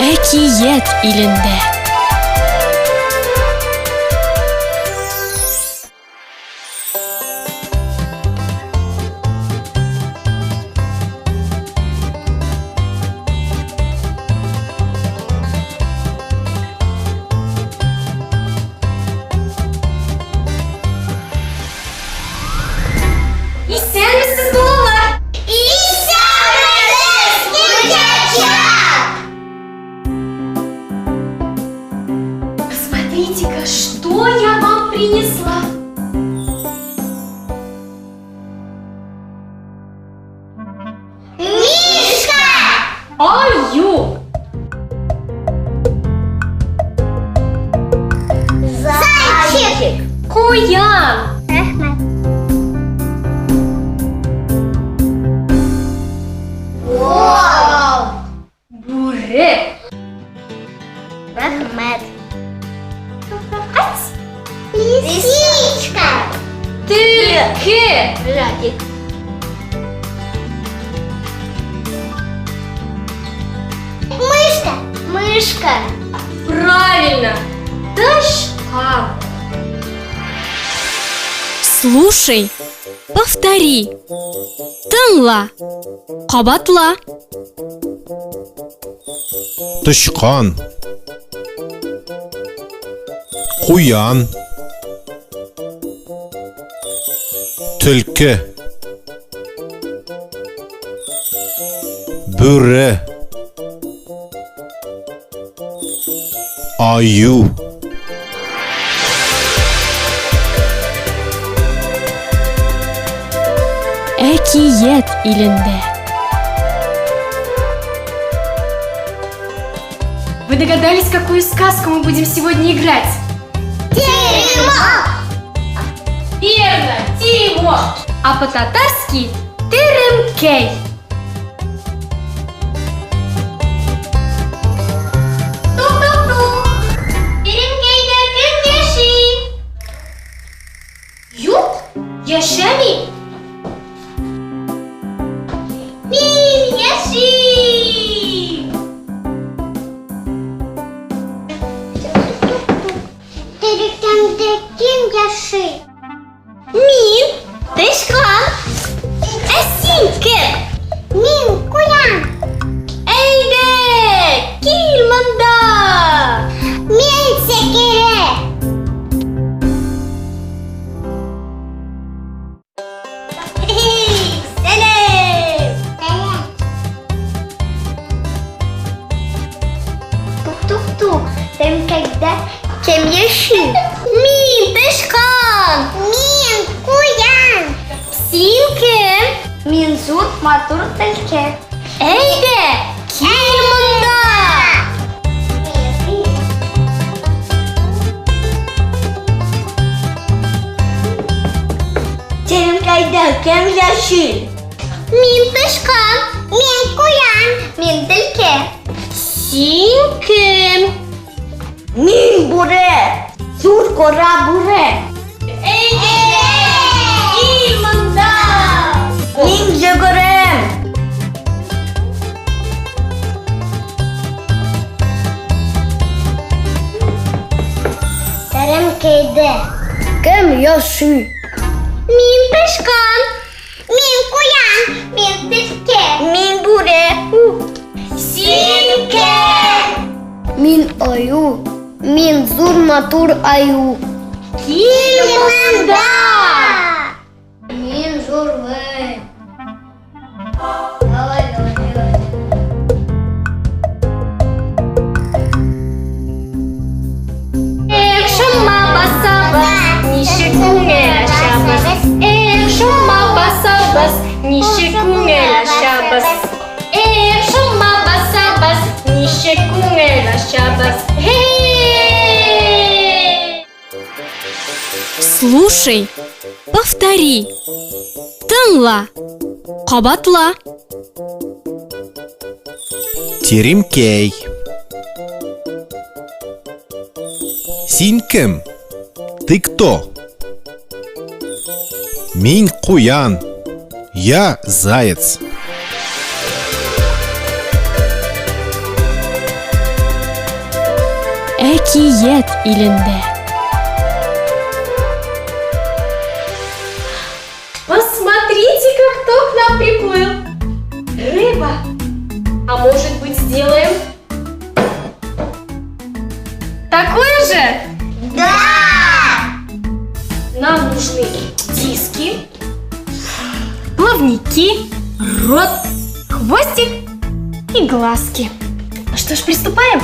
Әкият илендә. Исәнмесез, балалар? Исәнмесез, девчачок! Посмотрите-ка, что я вам принесла. Мишка! Аю! Зайчик! Куян! Рахмат. Вау! Бурек! Рахмат. Лисичка! Түлке! Радик. Мышка! Мышка! Правильно! Тышкан! Слушай, повтори. Тыңла, қабатла. Тышқан, қуян, түлкі, бүре, аю. Әкият илендә. Вы догадались, какую сказку мы будем сегодня играть? Теремок! Верно, Теремок! А по-татарски Теремкей. Тук-тук-тук! Теремкейдә кем яши? Юк, яшәми. Мин яши! Терекәмдә кем яши? Мин Тышкан. Ә син кем? Мин куян! Әйдә, кил монда. Мин сәкере! Сәлем. Тук-тук-тук! Теремкәйдә кем яши? Мин Тышкан. Мин куян! Син кем? Мин зур матур төлке. Әйдә, кил монда. Теремкәйдә кем яши? Мин Тышкан. Мин куян! Мин төлке. Син кем? Мин бүре! Зур кора бүре! Әйдә, кил монда. Мин йөгерем! Теремкәйдә кем яши? Мин Тышкан. Мин куян! Мин төлке. Мин бүре! Син кем? Мин аю! Мин зур матур аю! Кил монда. Мин зурлы! Эх, шума басабыз, ничек күңел ачабыз. Эх, шума басабыз, ничек күңел ачабыз. Эх, шума басабыз, ничек күңел ачабыз. Хей! Слушай, повтори. Тыңла, қабатла. Теремкей. Син кем? Ты кто? Мин куян. Я заяц. Әкият илендә. Посмотрите-ка, кто к нам приплыл. Рыба. А может быть, сделаем такое же? Да! Нам нужны диски, плавники, рот, хвостик и глазки. Ну что ж, приступаем.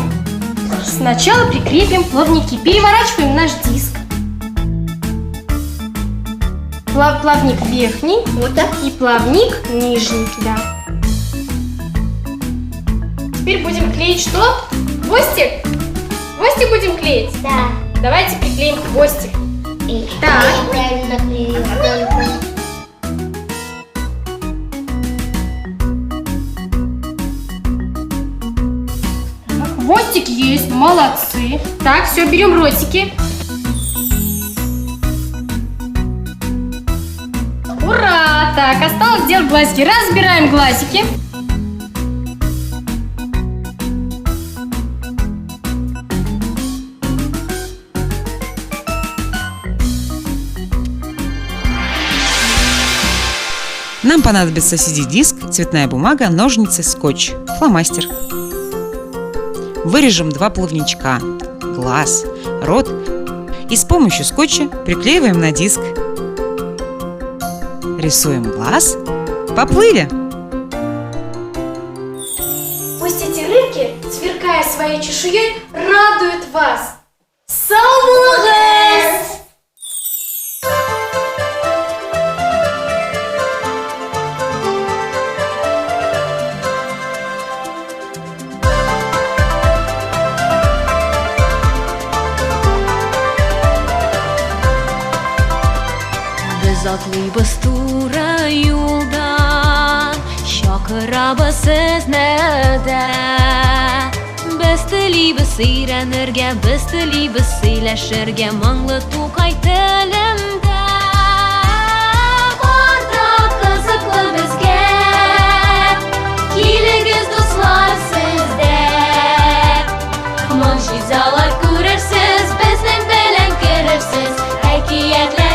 Сначала прикрепим плавники. Переворачиваем наш диск. Плавник верхний, Вот так. и плавник нижний, да. Теперь будем клеить что? Хвостик? Хвостик будем клеить? Да. Давайте приклеим хвостик. И Так. я правильно клею. Хвостик есть, молодцы. Так, все, берем ротики. Ура! Так, осталось сделать глазики. Разбираем глазики. Нам понадобится CD-диск, цветная бумага, ножницы, скотч, фломастер. Вырежем 2 плавничка, глаз, рот и с помощью скотча приклеиваем на диск. Рисуем глаз. Поплыли! Пусть эти рыбки, сверкая своей чешуей, радуют вас. Саумугас! Biz atlıyız tura yoldan, şakırabız iznede. Biz tiliybiz seyrenirge, biz tiliybiz seyleşirge, manglı tukay tilimde. Orada kızıklı bizge, kiligiz dostlar sizde. Manşizalar görürsüz, bizden bilen görürsüz, hakiyetler.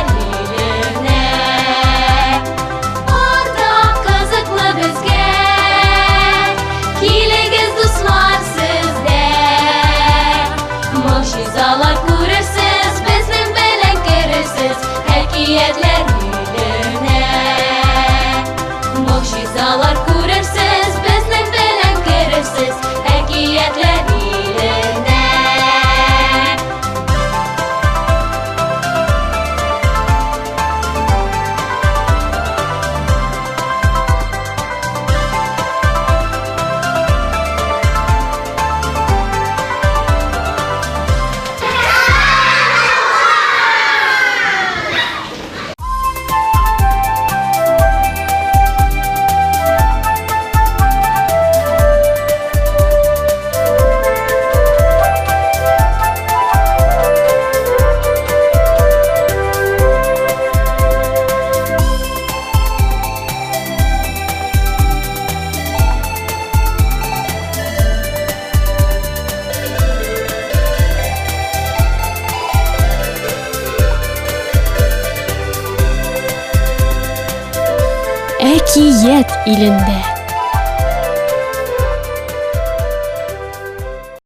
Әкият илендә.